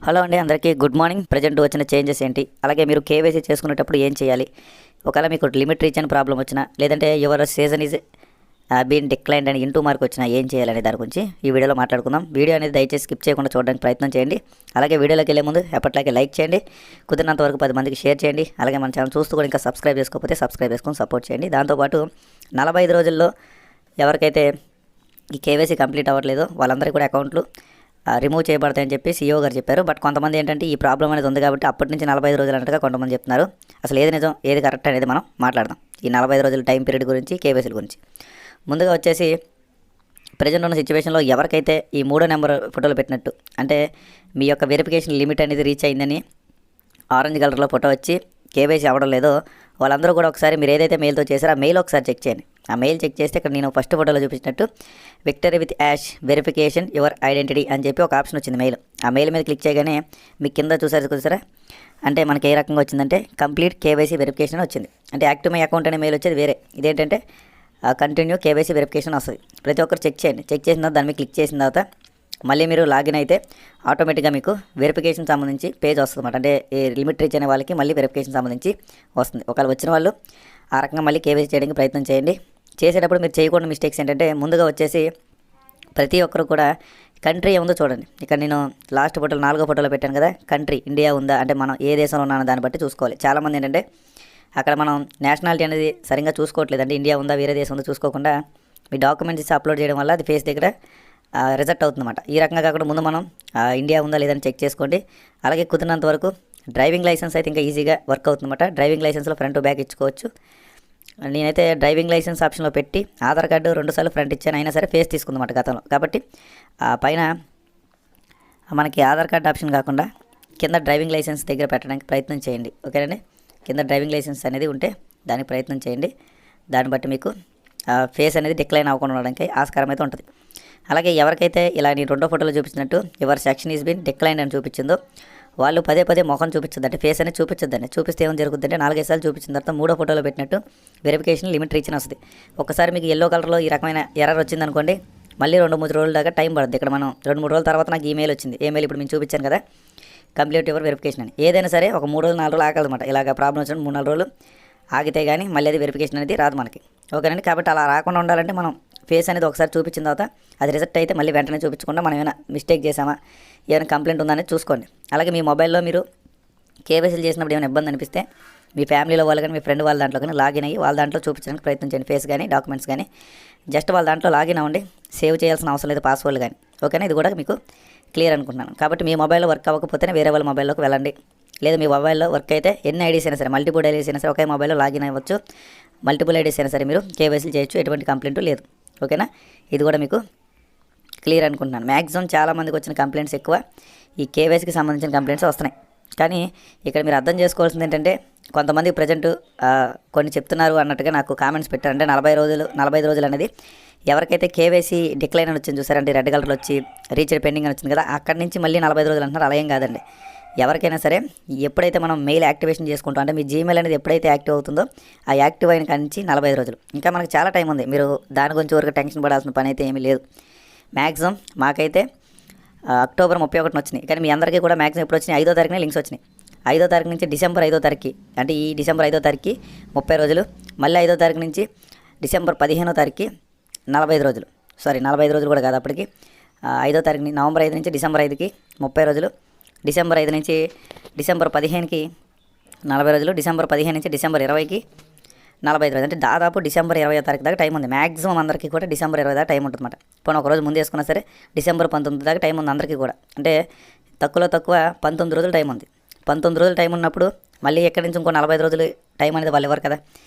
Hello అండి, అందరికీ good morning. Present వచ్చిన చేంజెస్ ఏంటి, అలాగే మీరు కేవైసీ చేసుకునేటప్పుడు ఏం చేయాలి, ఒకవేళ మీకు లిమిట్ రీచ్ అని ప్రాబ్లం వచ్చినా, లేదంటే your season is been declined అని ఇంటూ మార్క్ వచ్చినా ఏం చేయాలనే దాని గురించి ఈ వీడియోలో మాట్లాడుకుందాం. వీడియో అనేది దయచేసి స్కిప్ చేయకుండా చూడడానికి ప్రయత్నం చేయండి. అలాగే వీడియోలోకి వెళ్ళే ముందు ఎప్పటిలాగే లైక్ చేయండి, కుదిరినంత వరకు 10 మందికి షేర్ చేయండి. అలాగే మన ఛానల్ చూస్తూ కూడా ఇంకా సబ్స్క్రైబ్ చేసుకోకపోతే సబ్స్క్రైబ్ చేసుకొని సపోర్ట్ చేయండి. దాంతోపాటు 45 రోజుల్లో ఎవరికైతే ఈ కేవైసీ కంప్లీట్ అవ్వట్లేదో వాళ్ళందరికీ కూడా అకౌంట్లు రిమూవ్ చేయబడతాయని చెప్పి సీఈఓ గారు చెప్పారు. బట్ కొంతమంది ఏంటంటే ఈ ప్రాబ్లం అనేది ఉంది కాబట్టి అప్పటి నుంచి 45 రోజులు అన్నట్టుగా కొంతమంది చెప్తున్నారు. అసలు ఏది నిజం ఏది కరెక్ట్ అనేది మనం మాట్లాడదాం ఈ 45 రోజుల టైం పీరియడ్ గురించి, కేవైసీల గురించి. ముందుగా వచ్చేసి ప్రజెంట్ ఉన్న సిచ్యువేషన్లో ఎవరికైతే ఈ 3వ నెంబర్ ఫోటోలు పెట్టినట్టు, అంటే మీ యొక్క వెరిఫికేషన్ లిమిట్ అనేది రీచ్ అయిందని ఆరెంజ్ కలర్లో ఫోటో వచ్చి కేవైసీ అవ్వడం లేదో వాళ్ళందరూ కూడా ఒకసారి మీరు ఏదైతే మెయిల్తో చేశారో ఆ మెయిల్ ఒకసారి చెక్ చేయండి. ఆ మెయిల్ చెక్ చేస్తే ఇక్కడ నేను ఫస్ట్ ఫోటోలో చూపించినట్టు victory with ash verification your identity అని చెప్పి ఒక ఆప్షన్ వచ్చింది మెయిల్. ఆ మెయిల్ మీద క్లిక్ చేయగానే మీకు కింద చూసారా, అంటే మనకి ఏ రకంగా వచ్చిందంటే కంప్లీట్ కేవైసీ వెరిఫికేషన్ వచ్చింది. అంటే యాక్టివ్ మై అకౌంట్ అనే మెయిల్ వచ్చేది వేరే, ఇదేంటంటే కంటిన్యూ కేవైసీ వెరిఫికేషన్ వస్తుంది. ప్రతి ఒక్కరు చెక్ చేయండి. చెక్ చేసిన తర్వాత దాని మీద క్లిక్ చేసిన తర్వాత మళ్ళీ మీరు లాగిన్ అయితే ఆటోమేటిక్గా మీకు వెరిఫికేషన్ సంబంధించి పేజ్ వస్తుంది అన్నమాట. అంటే ఈ లిమిట్ రీచ్ అనే వాళ్ళకి మళ్ళీ వెరిఫికేషన్ సంబంధించి వస్తుంది. ఒకవేళ వచ్చిన వాళ్ళు ఆ రకంగా మళ్ళీ కేవైసీ చేయడానికి ప్రయత్నం చేయండి. చేసేటప్పుడు మీరు చేయకూడని మిస్టేక్స్ ఏంటంటే ముందుగా వచ్చేసి ప్రతి ఒక్కరు కూడా కంట్రీ ఏముందో చూడండి. ఇక్కడ నేను లాస్ట్ ఫోటోలో 4వ ఫోటోలో పెట్టాను కదా, కంట్రీ ఇండియా ఉందా అంటే మనం ఏ దేశంలో ఉన్నానో దాన్ని బట్టి చూసుకోవాలి. చాలామంది ఏంటంటే అక్కడ మనం నేషనాలిటీ అనేది సరిగ్గా చూసుకోవట్లేదు. అంటే ఇండియా ఉందా వేరే దేశం ఉందో చూసుకోకుండా మీ డాక్యుమెంట్స్ అప్లోడ్ చేయడం వల్ల అది ఫేస్ దగ్గర రిజెక్ట్ అవుతుందన్నమాట. ఈ రకంగా కాకుండా ముందు మనం ఇండియా ఉందా లేదని చెక్ చేసుకోండి. అలాగే కుదిరినంత వరకు డ్రైవింగ్ లైసెన్స్ అయితే ఇంకా ఈజీగా వర్క్ అవుతుందన్నమాట. డ్రైవింగ్ లైసెన్స్లో ఫ్రంట్ టు బ్యాక్ ఇచ్చుకోవచ్చు. నేనైతే డ్రైవింగ్ లైసెన్స్ ఆప్షన్లో పెట్టి ఆధార్ కార్డు 2 సార్లు ఫ్రంట్ ఇచ్చాను, అయినా సరే ఫేస్ తీసుకుందన్నమాట గతంలో. కాబట్టి పైన మనకి ఆధార్ కార్డు ఆప్షన్ కాకుండా కింద డ్రైవింగ్ లైసెన్స్ దగ్గర పెట్టడానికి ప్రయత్నం చేయండి. ఓకేనండి, కింద డ్రైవింగ్ లైసెన్స్ అనేది ఉంటే దానికి ప్రయత్నం చేయండి. దాన్ని బట్టి మీకు ఫేస్ అనేది డిక్లైన్ అవ్వకుండా ఉండడానికి ఆస్కారం అయితే ఉంటుంది. అలాగే ఎవరికైతే ఇలా నేను 2వ ఫోటోలో చూపించినట్టు your section is been decline అని చూపించిందో వాళ్ళు పదే ముఖం చూపించద్దు, అంటే ఫేస్ అనేది చూపించద్దండి. చూపిస్తే ఏం జరుగుతుందంటే 4-5 సార్లు చూపించిన తర్వాత 3వ ఫోటోలో పెట్టినట్టు వెరిఫికేషన్ లిమిట్ రీచ్ అని వస్తుంది. ఒకసారి మీకు ఎల్లో కలర్లో ఈ రకమైన ఎర్రర్ వచ్చిందనుకోండి, మళ్ళీ 2-3 రోజుల దాకా టైం పడుతుంది. ఇక్కడ మనం 2-3 రోజుల తర్వాత నాకు ఈమెయిల్ వచ్చింది. ఈమెయిల్ ఇప్పుడు నేను చూపించాను కదా, కంప్లీట్ యువర్ వెరిఫికేషన్ అని. ఏదైనా సరే ఒక 3 రోజులు 4 రోజులు ఆగలన్నమాట. ఇలాగ ప్రాబ్లం వచ్చినప్పుడు 3-4 రోజులు ఆగితే కానీ మళ్ళీ అది వెరిఫికేషన్ అనేది రాదు మనకి. ఓకేనండి, కాబట్టి అలా రాకుండా ఉండాలంటే మనం ఫేస్ అనేది ఒకసారి చూపించిన తర్వాత అది రిజెక్ట్ అయితే మళ్ళీ వెంటనే చూపించకుండా మనం ఏమైనా మిస్టేక్ చేసామా, ఏమైనా కంప్లైంట్ ఉందా అనేది చూసుకోండి. అలాగే మీ మొబైల్లో మీరు కేవైసీలు చేసినప్పుడు ఏమైనా ఇబ్బంది అనిపిస్తే మీ ఫ్యామిలీలో వాళ్ళు కానీ మీ ఫ్రెండ్ వాళ్ళ దాంట్లో కానీ లాగిన్ అయ్యి వాళ్ళ దాంట్లో చూపించడానికి ప్రయత్నం చేయండి. ఫేస్ కానీ డాక్యుమెంట్స్ కానీ జస్ట్ వాళ్ళ దాంట్లో లాగిన్ అవ్వండి. సేవ్ చేయాల్సిన అవసరం లేదు పాస్వర్డ్ కానీ. ఓకేనా, ఇది కూడా మీకు క్లియర్ అనుకుంటున్నాను. కాబట్టి మీ మొబైల్లో వర్క్ అవ్వకపోతేనే వేరే వాళ్ళ మొబైల్లోకి వెళ్ళండి. లేదా మీ మొబైల్లో వర్క్ అయితే ఎన్ని ఐడీస్ అయినా సరే, మల్టిపుల్ ఐడీస్ అయినా సరే ఒకే మొబైల్లో లాగిన్ అవ్వచ్చు. మల్టిపుల్ ఐడీస్ అయినా సరే మీరు కేవైసీలు చేయొచ్చు, ఎటువంటి కంప్లైంట్ లేదు. ఓకేనా, ఇది కూడా మీకు క్లియర్ అనుకుంటున్నాను. మ్యాక్సిమం చాలామందికి వచ్చిన కంప్లైంట్స్ ఎక్కువ ఈ కేవైసీకి సంబంధించిన కంప్లైంట్స్ వస్తున్నాయి. కానీ ఇక్కడ మీరు అర్థం చేసుకోవాల్సింది ఏంటంటే కొంతమంది ప్రజెంట్ కొన్ని చెప్తున్నారు అన్నట్టుగా నాకు కామెంట్స్ పెట్టారు. అంటే 45 రోజులు అనేది ఎవరికైతే కేవైసీ డిక్లైన్ అని వచ్చింది చూసారంటే రెడ్ కలర్లో వచ్చి రీచ్డ్ పెండింగ్ అని వచ్చింది కదా, అక్కడి నుంచి మళ్ళీ 45 రోజులు అంటున్నారు. అలా ఏం కాదండి. ఎవరికైనా సరే ఎప్పుడైతే మనం మెయిల్ యాక్టివేషన్ చేసుకుంటాం, అంటే మీ జీమెయిల్ అనేది ఎప్పుడైతే యాక్టివ్ అవుతుందో ఆ యాక్టివ్ అయిన కాడి నుంచి 45 రోజులు, ఇంకా మనకు చాలా టైం ఉంది. మీరు దాని గురించి వరకు టెన్షన్ పడాల్సిన పని అయితే ఏమీ లేదు. మ్యాక్సిమం మాకైతే అక్టోబర్ 31 వచ్చినాయి, కానీ మీ అందరికీ కూడా మ్యాక్సిమం ఎప్పుడు వచ్చినాయి 5వ తారీఖునే లింక్స్ వచ్చినాయి. 5వ తారీఖు నుంచి డిసెంబర్ 5వ తారీఖుకి, అంటే ఈ డిసెంబర్ 5వ తారీఖుకి 30 రోజులు, మళ్ళీ 5వ తారీఖు నుంచి డిసెంబర్ 15వ తారీఖుకి 45 రోజులు. 45 రోజులు కూడా కాదు అప్పటికి. 5వ తారీఖు నవంబర్ 5 నుంచి డిసెంబర్ 5కి 30 రోజులు, డిసెంబర్ 5 నుంచి డిసెంబర్ 15కి 40 రోజులు, డిసెంబర్ 15 నుంచి డిసెంబర్ 20కి 45 రోజులు. అంటే దాదాపు డిసెంబర్ 20వ తారీఖు దాకా టైం ఉంది. మ్యాక్సిమం అందరికీ కూడా డిసెంబర్ 20 దాకా టైం ఉంటుంది అన్నమాట. పోనీ ఒక రోజు ముందు వేసుకున్నా సరే డిసెంబర్ 19 దాకా టైం ఉంది అందరికీ కూడా. అంటే తక్కువ 19 రోజులు టైం ఉంది. 19 రోజులు టైం ఉన్నప్పుడు మళ్ళీ ఎక్కడి నుంచి ఇంకో 45 రోజులు టైం అనేది వాళ్ళు ఇవ్వరు కదా.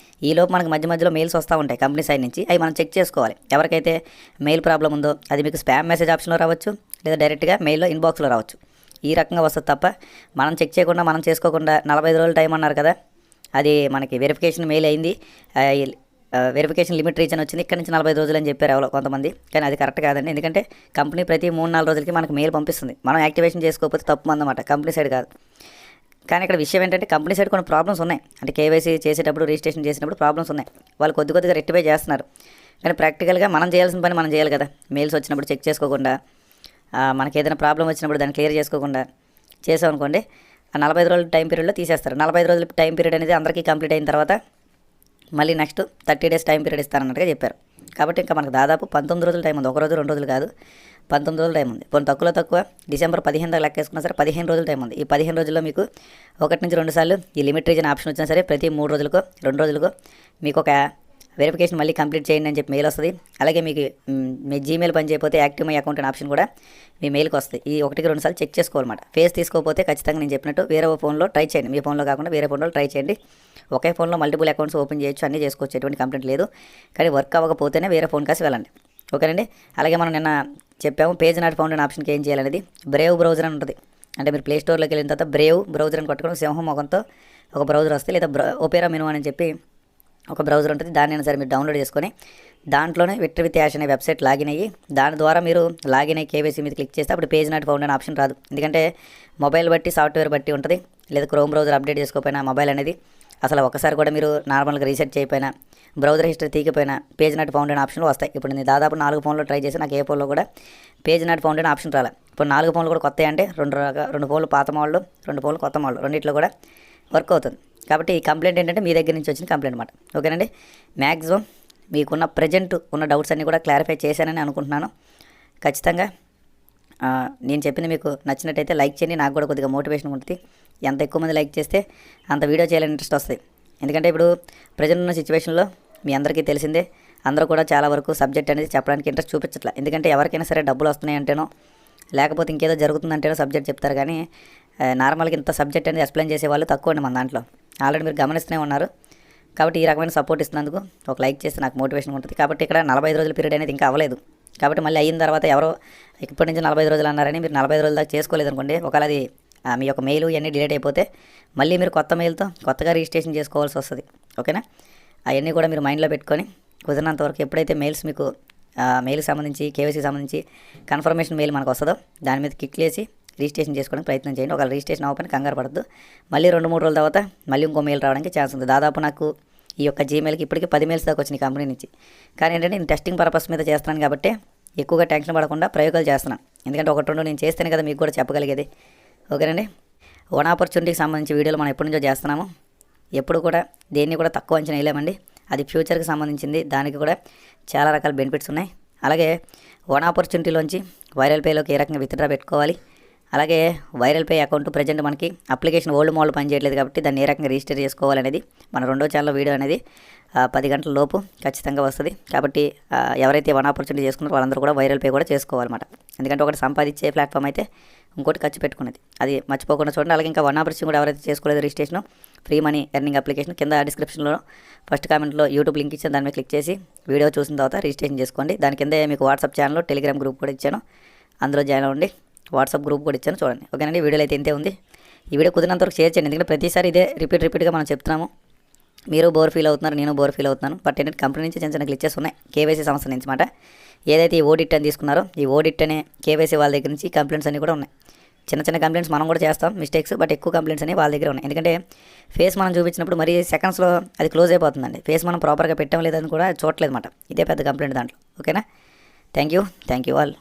ఈలోపు మనకి మధ్యలో మెయిల్స్ వస్తూ ఉంటాయి కంపెనీ సైడ్ నుంచి, అవి మనం చెక్ చేసుకోవాలి. ఎవరికైతే మెయిల్ ప్రాబ్లం ఉందో అది మీకు స్పామ్ మెసేజ్ ఆప్షన్లో రావచ్చు, లేదా డైరెక్ట్గా మెయిల్లో ఇన్బాక్స్లో రావచ్చు. ఈ రకంగా వస్తుంది తప్ప మనం చెక్ చేయకుండా మనం చేసుకోకుండా 45 రోజులు టైం అన్నారు కదా, అది మనకి వెరిఫికేషన్ మెయిల్ అయింది, వెరిఫికేషన్ లిమిట్ రీచ్ అని వచ్చింది, ఇక్కడ నుంచి 45 రోజులు అని చెప్పారు ఎవరో కొంతమంది. కానీ అది కరెక్ట్ కాదండి. ఎందుకంటే కంపెనీ ప్రతి 3-4 రోజులకి మనకు మెయిల్ పంపిస్తుంది. మనం యాక్టివేషన్ చేసుకోకపోతే తప్పు అన్నమాట, కంపెనీ సైడ్ కాదు. కానీ ఇక్కడ విషయం ఏంటంటే కంపెనీ సైడ్ కొన్ని ప్రాబ్లమ్స్ ఉన్నాయి. అంటే కేవైసీ చేసేటప్పుడు రిజిస్ట్రేషన్ చేసినప్పుడు ప్రాబ్లమ్స్ ఉన్నాయి. వాళ్ళు కొద్దిగా రెక్టిఫై చేస్తున్నారు. కానీ ప్రాక్టికల్గా మనం చేయాల్సిన పని మనం చేయాలి కదా. మెయిల్స్ వచ్చినప్పుడు చెక్ చేసుకోకుండా మనకి ఏదైనా ప్రాబ్లం వచ్చినప్పుడు దాన్ని క్లియర్ చేసుకోకుండా చేసాం అనుకోండి, ఆ 45 రోజుల టైం పీరియడ్లో తీసేస్తారు. 45 రోజుల టైం పీరియడ్ అనేది అందరికీ కంప్లీట్ అయిన తర్వాత మళ్ళీ నెక్స్ట్ 30 డేస్ టైం పీరియడ్ ఇస్తారన్నట్టుగా చెప్పారు. కాబట్టి ఇంకా మనకు దాదాపు 19 రోజుల టైం ఉంది. ఒక రోజు 2 రోజులు కాదు, 19 రోజుల టైం ఉంది. కొన్ని తక్కువ డిసెంబర్ 15 దాకా లెక్కేసుకున్నా సరే 15 రోజుల టైం ఉంది. ఈ 15 రోజుల్లో మీకు 1 నుంచి 2 సార్లు ఈ లిమిట్ రీజన్ ఆప్షన్ వచ్చినా సరే ప్రతి 3 రోజులకో 2 రోజులకో మీకు ఒక వెరిఫికేషన్ మళ్ళీ కంప్లీట్ చేయండి అని చెప్పి మెయిల్ వస్తుంది. అలాగే మీకు మీ జీమెయిల్ పని చేయకపోతే యాక్టివ్ మై అకౌంట్ అనే ఆప్షన్ కూడా మీ మెయిల్కి వస్తుంది. ఈ 1-2 సార్లు చెక్ చేసుకోవాలన్నమాట. ఫేస్ తీసుకోకపోతే ఖచ్చితంగా నేను చెప్పినట్టు వేరే ఫోన్లో ట్రై చేయండి. మీ ఫోన్లో కాకుండా వేరే ఫోన్లో ట్రై చేయండి. ఒకే ఫోన్లో మల్టిపుల్ అకౌంట్స్ ఓపెన్ చేయొచ్చు, అన్నీ చేసుకోవచ్చు, ఎటువంటి కంప్లైంట్ లేదు. కానీ వర్క్ అవ్వకపోతేనే వేరే ఫోన్ కాసి వెళ్ళండి. ఓకేనండి. అలాగే మనం నిన్న చెప్పాము పేజ్ నాట్ ఫౌండ్ అనే ఆప్షన్కి ఏం చేయాలనేది. బ్రేవ్ బ్రౌజర్ అని ఉంటుంది. అంటే మీరు ప్లే స్టోర్లోకి వెళ్ళిన తర్వాత బ్రేవ్ బ్రౌజర్ అని కొట్టుకోవడం సింహం మొఖంతో ఒక బ్రౌజర్ వస్తుంది, లేదా ఓపెరా మెనూ అని చెప్పి ఒక బ్రౌజర్ ఉంటుంది. దాన్ని సరే మీరు డౌన్లోడ్ చేసుకొని దాంట్లోనే విట్టర్ విత్ యాష్ అనే వెబ్సైట్ లాగిన్ అయ్యి దాని ద్వారా మీరు లాగిన్ అయ్యి కేవైసీ మీద క్లిక్ చేస్తే అప్పుడు పేజ్ నాట్ ఫౌండ్ అనే ఆప్షన్ రాదు. ఎందుకంటే మొబైల్ బట్టి సాఫ్ట్వేర్ బట్టి ఉంటుంది. లేదా క్రోమ్ బ్రౌజర్ అప్డేట్ చేసుకోకపోయినా మొబైల్ అనేది అసలు ఒకసారి కూడా మీరు నార్మల్గా రీసెట్ చేయకపోయినా బ్రౌజర్ హిస్టరీ తీయకపోయినా పేజ్ నాట్ ఫౌండ్ అనే ఆప్షన్లు వస్తాయి. ఇప్పుడు నేను దాదాపు 4 ఫోన్లో ట్రై చేసి నాకు ఏ ఫోన్లో కూడా పేజ్ నాట్ ఫౌండ్ అనే ఆప్షన్ రాలే. ఇప్పుడు 4 ఫోన్లు కూడా కొత్త అంటే 2 ఫోన్లు పాత మోడల్, 2 ఫోన్లు కొత్త మోడల్, రెండిట్లో కూడా వర్క్ అవుతుంది. కాబట్టి ఈ కంప్లైంట్ ఏంటంటే మీ దగ్గర నుంచి వచ్చిన కంప్లైంట్ అనమాట. ఓకేనండి. మ్యాక్సిమం మీకున్న ప్రజెంట్ ఉన్న డౌట్స్ అన్నీ కూడా క్లారిఫై చేశానని అనుకుంటున్నాను. ఖచ్చితంగా నేను చెప్పింది మీకు నచ్చినట్టయితే లైక్ చేయండి. నాకు కూడా కొద్దిగా మోటివేషన్ ఉంటుంది. ఎంత ఎక్కువ మంది లైక్ చేస్తే అంత వీడియో చేయాలని ఇంట్రెస్ట్ వస్తుంది. ఎందుకంటే ఇప్పుడు ప్రజెంట్ ఉన్న సిచ్యువేషన్లో మీ అందరికీ తెలిసిందే, అందరూ కూడా చాలా వరకు సబ్జెక్ట్ అనేది చెప్పడానికి ఇంట్రెస్ట్ చూపించట్లే. ఎందుకంటే ఎవరికైనా సరే డబ్బులు వస్తున్నాయి అంటేనో లేకపోతే ఇంకేదో జరుగుతుందంటేనో సబ్జెక్ట్ చెప్తారు. కానీ నార్మల్గా ఇంత సబ్జెక్ట్ అనేది ఎక్స్ప్లెయిన్ చేసే వాళ్ళు తక్కువ అండి మన దాంట్లో. ఆల్రెడీ మీరు గమనిస్తూనే ఉన్నారు. కాబట్టి ఈ రకమైన సపోర్ట్ ఇస్తున్నందుకు ఒక లైక్ చేస్తే నాకు మోటివేషన్ ఉంటుంది. కాబట్టి ఇక్కడ 45 రోజుల పీరియడ్ అనేది ఇంకా అవ్వలేదు. కాబట్టి మళ్ళీ అయిన తర్వాత ఎవరో ఇప్పటి నుంచి 45 రోజులు అన్నారని మీరు 45 రోజుల దాకా చేసుకోలేదు అనుకోండి, ఒకవేళ అది మీ యొక్క మెయిల్ ఇవన్నీ డిలీట్ అయిపోతే మళ్ళీ మీరు కొత్త మెయిల్తో కొత్తగా రిజిస్ట్రేషన్ చేసుకోవాల్సి వస్తుంది. ఓకేనా. అవన్నీ కూడా మీరు మైండ్లో పెట్టుకొని కుదిరినంత వరకు ఎప్పుడైతే మెయిల్స్ మీకు మెయిల్కి సంబంధించి కేవైసీకి సంబంధించి కన్ఫర్మేషన్ మెయిల్ మనకు వస్తుందో దాని మీద క్లిక్ చేసి రిజిస్ట్రేషన్ చేసుకోవడానికి ప్రయత్నం చేయండి. ఒకవేళ రిజిస్ట్రేషన్ అవ్వకపోయినా కంగారు పడద్దు. మళ్ళీ 2-3 రోజుల తర్వాత మళ్ళీ ఇంకో మెయిల్ రావడానికి ఛాన్స్ ఉంది. దాదాపు నాకు ఈ యొక్క జీమెయిల్కి ఇప్పటికీ 10 మెయిల్స్ దాకా వచ్చినాయి కంపెనీ నుంచి. కానీ ఏంటంటే నేను టెస్టింగ్ పర్పస్ మీద చేస్తున్నాను కాబట్టి ఎక్కువగా టెన్షన్ పడకుండా ప్రయోగాలు చేస్తున్నాను. ఎందుకంటే 1-2 నేను చేస్తేనే కదా మీకు కూడా చెప్పగలిగేది. ఓకేనండి. ఓన్ ఆపర్చునిటీకి సంబంధించి వీడియోలు మనం ఎప్పటి నుంచో చేస్తున్నాము. ఎప్పుడు కూడా దేన్ని కూడా తక్కువ అంచనా వేయలేమండి. అది ఫ్యూచర్కి సంబంధించింది, దానికి కూడా చాలా రకాల బెనిఫిట్స్ ఉన్నాయి. అలాగే ఓన్ ఆపర్చునిటీలోంచి వైరల్ పేలోకి ఏ రకంగా విత్డ్రా పెట్టుకోవాలి, అలాగే వైరల్ పే అకౌంట్ ప్రజెంట్ మనకి అప్లికేషన్ ఓల్డ్ మోడల్ పనిచేయట్లేదు కాబట్టి దాన్ని ఏ రకంగా రిజిస్టర్ చేసుకోవాలనేది మన 2వ ఛానల్లో వీడియో అనేది 10 గంటల లోపు ఖచ్చితంగా వస్తుంది. కాబట్టి ఎవరైతే వన్ ఆపర్చునిటీ చేసుకున్నారో వాళ్ళందరూ కూడా వైరల్ పే కూడా చేసుకోవాలన్నమాట. ఎందుకంటే ఒకటి సంపాదించే ప్లాట్ఫామ్ అయితే ఇంకోటి ఖర్చు పెట్టుకునేది, అది మర్చిపోకుండా చూడండి. అలాగే ఇంకా వన్ ఆపర్చునిటీ కూడా ఎవరైతే చేసుకోలేదు registration free money earning application కింద డిస్క్రిప్షన్లో ఫస్ట్ కామెంట్లో యూట్యూబ్ లింక్ ఇచ్చాను, దాని మీద క్లిక్ చేసి వీడియో చూసిన తర్వాత రిజిస్ట్రేషన్ చేసుకోండి. దాని కింద మీకు వాట్సాప్ ఛానల్, టెలిగ్రామ్ గ్రూప్ కూడా ఇచ్చాను, అందులో జాయిన్ అవ్వండి. వాట్సాప్ గ్రూప్ కూడా ఇచ్చాను చూడండి. ఓకేనండి. వీడియోలో అయితే ఇంతే ఉంది. ఈ వీడియో కుదిరినంతవరకు షేర్ చేయండి. ఎందుకంటే ప్రతిసారి ఇదే రిపీట్గా మనం చెప్తున్నాము. మీరు బోర్ ఫీల్ అవుతున్నారు, నేను బోర్ ఫీల్ అవుతున్నాను. బట్ ఏంటంటే కంపెనీ నుంచి చిన్న గ్లిచెస్ ఉన్నాయి కేవైసీ సంస్థ నుంచి మాట. ఏదైతే ఈ ఓడిట్ అని తీసుకున్నారో ఈ ఓడిట్ అనే కేవైసీ వాళ్ళ దగ్గర నుంచి కంప్లైంట్స్ అన్నీ కూడా ఉన్నాయి. చిన్న కంప్లైంట్స్ మనం కూడా చేస్తాం మిస్టేక్స్, బట్ ఎక్కువ కంప్లైంట్స్ అనేవి వాళ్ళ దగ్గర ఉన్నాయి. ఎందుకంటే ఫేస్ మనం చూపించినప్పుడు మరి సెకండ్స్లో అది క్లోజ్ అయిపోతుందండి. ఫేస్ మనం ప్రాపర్గా పెట్టడం లేదని కూడా చూడలేదు అన్నమాట. ఇదే పెద్ద కంప్లైంట్ దాంట్లో. ఓకేనా. Thank you all.